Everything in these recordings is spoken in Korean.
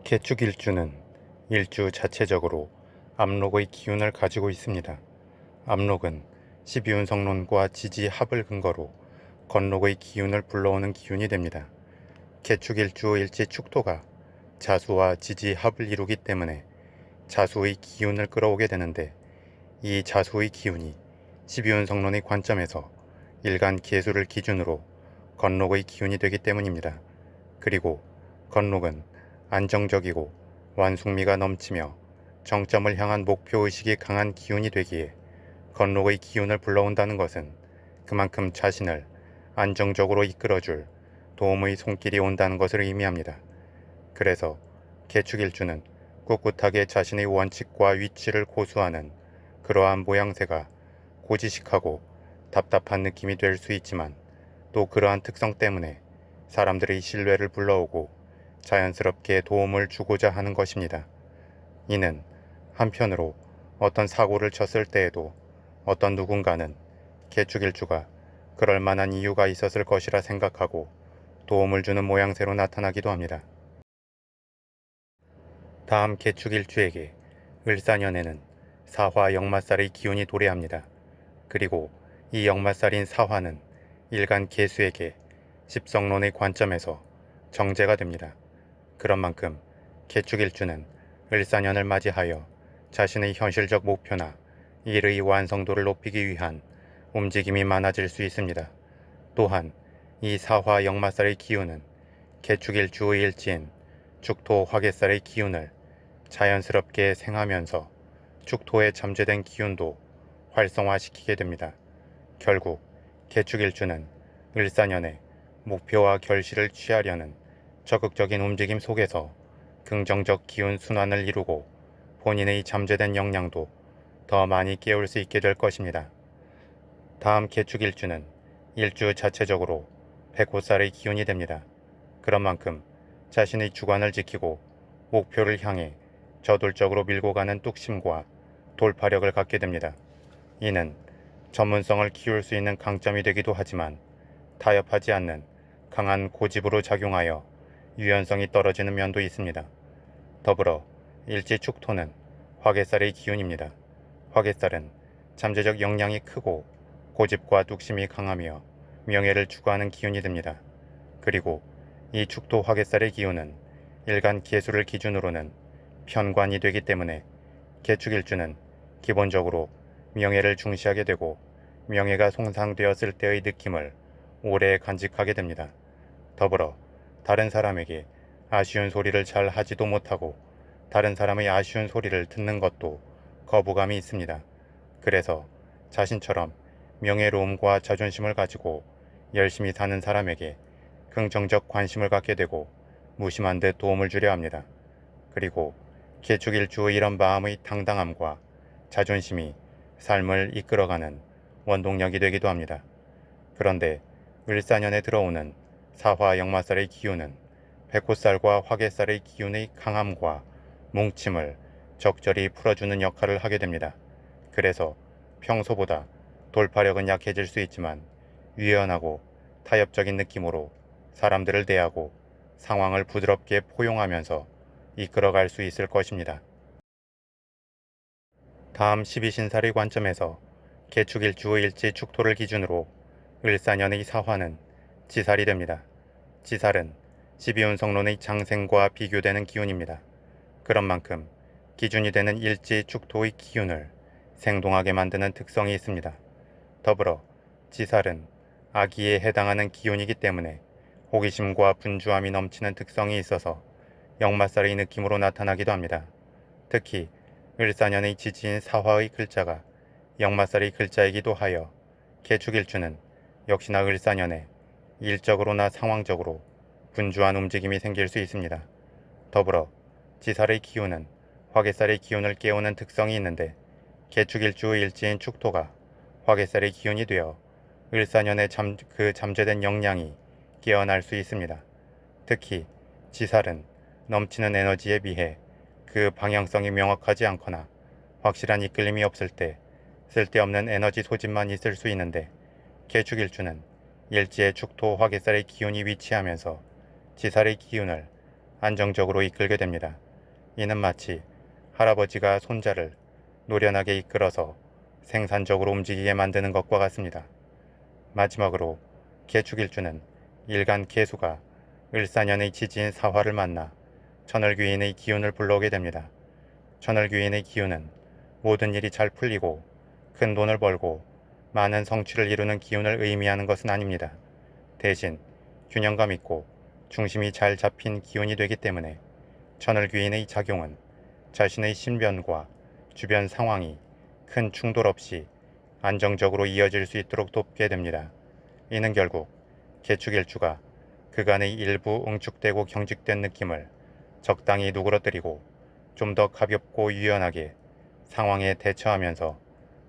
개축일주는 일주 자체적으로 압록의 기운을 가지고 있습니다. 압록은 12운성론과 지지합을 근거로 건록의 기운을 불러오는 기운이 됩니다. 개축일주 일지축토가 자수와 지지합을 이루기 때문에 자수의 기운을 끌어오게 되는데, 이 자수의 기운이 12운성론의 관점에서 일간 계수를 기준으로 건록의 기운이 되기 때문입니다. 그리고 건록은 안정적이고 완숙미가 넘치며 정점을 향한 목표의식이 강한 기운이 되기에, 건록의 기운을 불러온다는 것은 그만큼 자신을 안정적으로 이끌어줄 도움의 손길이 온다는 것을 의미합니다. 그래서 개축일주는 꿋꿋하게 자신의 원칙과 위치를 고수하는 그러한 모양새가 고지식하고 답답한 느낌이 될 수 있지만, 또 그러한 특성 때문에 사람들의 신뢰를 불러오고 자연스럽게 도움을 주고자 하는 것입니다. 이는 한편으로 어떤 사고를 쳤을 때에도 어떤 누군가는 개축일주가 그럴 만한 이유가 있었을 것이라 생각하고 도움을 주는 모양새로 나타나기도 합니다. 다음 개축일주에게 을사년에는 사화 역마살의 기운이 도래합니다. 그리고 이 역마살인 사화는 일간 계수에게 십성론의 관점에서 정제가 됩니다. 그런 만큼 개축일주는 을사년을 맞이하여 자신의 현실적 목표나 일의 완성도를 높이기 위한 움직임이 많아질 수 있습니다. 또한 이 사화 역마살의 기운은 개축일주의 일지인 축토 화개살의 기운을 자연스럽게 생하면서 축토에 잠재된 기운도 활성화시키게 됩니다. 결국 개축일주는 을사년에 목표와 결실을 취하려는 적극적인 움직임 속에서 긍정적 기운 순환을 이루고 본인의 잠재된 역량도 더 많이 깨울 수 있게 될 것입니다. 다음 개축일주는 일주 자체적으로 백호살의 기운이 됩니다. 그런 만큼 자신의 주관을 지키고 목표를 향해 저돌적으로 밀고 가는 뚝심과 돌파력을 갖게 됩니다. 이는 전문성을 키울 수 있는 강점이 되기도 하지만, 타협하지 않는 강한 고집으로 작용하여 유연성이 떨어지는 면도 있습니다. 더불어 일지축토는 화개살의 기운입니다. 화개살은 잠재적 역량이 크고 고집과 뚝심이 강하며 명예를 추구하는 기운이 됩니다. 그리고 이 축토 화개살의 기운은 일간 계수를 기준으로는 편관이 되기 때문에 개축일주는 기본적으로 명예를 중시하게 되고, 명예가 손상되었을 때의 느낌을 오래 간직하게 됩니다. 더불어 다른 사람에게 아쉬운 소리를 잘 하지도 못하고 다른 사람의 아쉬운 소리를 듣는 것도 거부감이 있습니다. 그래서 자신처럼 명예로움과 자존심을 가지고 열심히 사는 사람에게 긍정적 관심을 갖게 되고 무심한 듯 도움을 주려 합니다. 그리고 개축일주의 이런 마음의 당당함과 자존심이 삶을 이끌어가는 원동력이 되기도 합니다. 그런데 을사년에 들어오는 사화 역마살의 기운은 백호살과 화개살의 기운의 강함과 뭉침을 적절히 풀어주는 역할을 하게 됩니다. 그래서 평소보다 돌파력은 약해질 수 있지만 유연하고 타협적인 느낌으로 사람들을 대하고 상황을 부드럽게 포용하면서 이끌어갈 수 있을 것입니다. 다음 12신살의 관점에서 개축일주의 일지 축토를 기준으로 을사년의 사화는 지살이 됩니다. 지살은 12운성론의 장생과 비교되는 기운입니다. 그런 만큼 기준이 되는 일지 축토의 기운을 생동하게 만드는 특성이 있습니다. 더불어 지살은 아기에 해당하는 기운이기 때문에 호기심과 분주함이 넘치는 특성이 있어서 역마살의 느낌으로 나타나기도 합니다. 특히 을사년의 지지인 사화의 글자가 역마살의 글자이기도 하여 개축일주는 역시나 을사년에 일적으로나 상황적으로 분주한 움직임이 생길 수 있습니다. 더불어 지살의 기운은 화개살의 기운을 깨우는 특성이 있는데, 개축일주의 일지인 축토가 화개살의 기운이 되어 을사년에 그 잠재된 역량이 깨어날 수 있습니다. 특히 지살은 넘치는 에너지에 비해 그 방향성이 명확하지 않거나 확실한 이끌림이 없을 때 쓸데없는 에너지 소진만 있을 수 있는데, 개축일주는 일지의 축토 화개살의 기운이 위치하면서 지살의 기운을 안정적으로 이끌게 됩니다. 이는 마치 할아버지가 손자를 노련하게 이끌어서 생산적으로 움직이게 만드는 것과 같습니다. 마지막으로 개축일주는 일간 개수가 을사년의 지지인 사화를 만나 천을귀인의 기운을 불러오게 됩니다. 천을귀인의 기운은 모든 일이 잘 풀리고 큰 돈을 벌고 많은 성취를 이루는 기운을 의미하는 것은 아닙니다. 대신 균형감 있고 중심이 잘 잡힌 기운이 되기 때문에 천을귀인의 작용은 자신의 신변과 주변 상황이 큰 충돌 없이 안정적으로 이어질 수 있도록 돕게 됩니다. 이는 결국 개축일주가 그간의 일부 응축되고 경직된 느낌을 적당히 누그러뜨리고 좀 더 가볍고 유연하게 상황에 대처하면서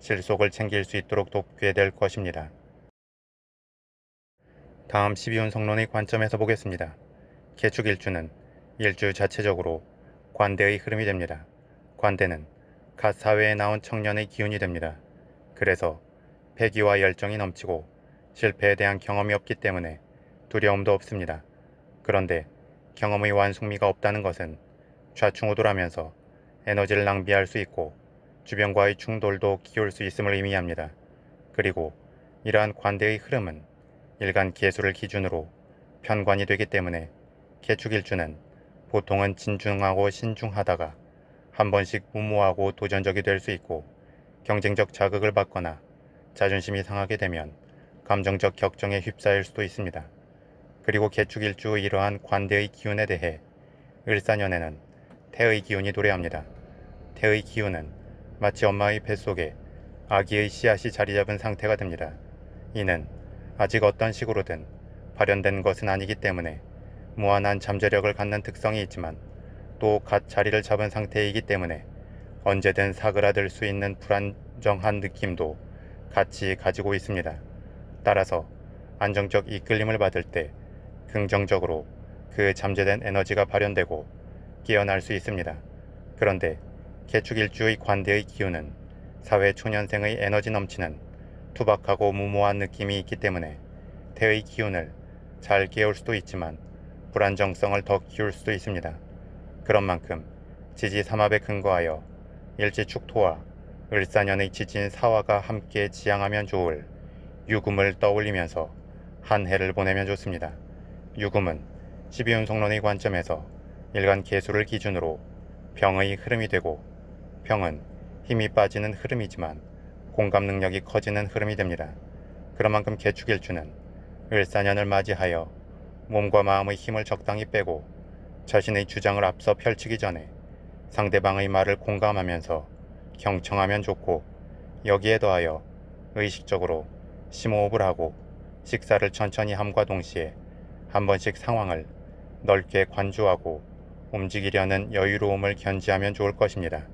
실속을 챙길 수 있도록 돕게 될 것입니다. 다음 12운 성론의 관점에서 보겠습니다. 개축일주는 일주 자체적으로 관대의 흐름이 됩니다. 관대는 갓 사회에 나온 청년의 기운이 됩니다. 그래서 패기와 열정이 넘치고 실패에 대한 경험이 없기 때문에 두려움도 없습니다. 그런데 경험의 완숙미가 없다는 것은 좌충우돌하면서 에너지를 낭비할 수 있고 주변과의 충돌도 키울 수 있음을 의미합니다. 그리고 이러한 관대의 흐름은 일간 개수를 기준으로 편관이 되기 때문에 개축일주는 보통은 진중하고 신중하다가 한 번씩 무모하고 도전적이 될 수 있고 경쟁적 자극을 받거나 자존심이 상하게 되면 감정적 격정에 휩싸일 수도 있습니다. 그리고 개축일주의 이러한 관대의 기운에 대해 을사년에는 태의 기운이 도래합니다. 태의 기운은 마치 엄마의 뱃속에 아기의 씨앗이 자리 잡은 상태가 됩니다. 이는 아직 어떤 식으로든 발현된 것은 아니기 때문에 무한한 잠재력을 갖는 특성이 있지만 또 갓 자리를 잡은 상태이기 때문에 언제든 사그라들 수 있는 불안정한 느낌도 같이 가지고 있습니다. 따라서 안정적 이끌림을 받을 때 긍정적으로 그 잠재된 에너지가 발현되고 깨어날 수 있습니다. 그런데 개축일주의 관대의 기운은 사회 초년생의 에너지 넘치는 투박하고 무모한 느낌이 있기 때문에 태의 기운을 잘 깨울 수도 있지만 불안정성을 더 키울 수도 있습니다. 그런 만큼 지지삼합에 근거하여 일지축토와 을사년의 지진 사화가 함께 지향하면 좋을 유금을 떠올리면서 한 해를 보내면 좋습니다. 유금은 12운송론의 관점에서 일간 개수를 기준으로 병의 흐름이 되고 병은 힘이 빠지는 흐름이지만 공감 능력이 커지는 흐름이 됩니다. 그런 만큼 개축일주는 을사년을 맞이하여 몸과 마음의 힘을 적당히 빼고 자신의 주장을 앞서 펼치기 전에 상대방의 말을 공감하면서 경청하면 좋고 여기에 더하여 의식적으로 심호흡을 하고 식사를 천천히 함과 동시에 한 번씩 상황을 넓게 관조하고 움직이려는 여유로움을 견지하면 좋을 것입니다.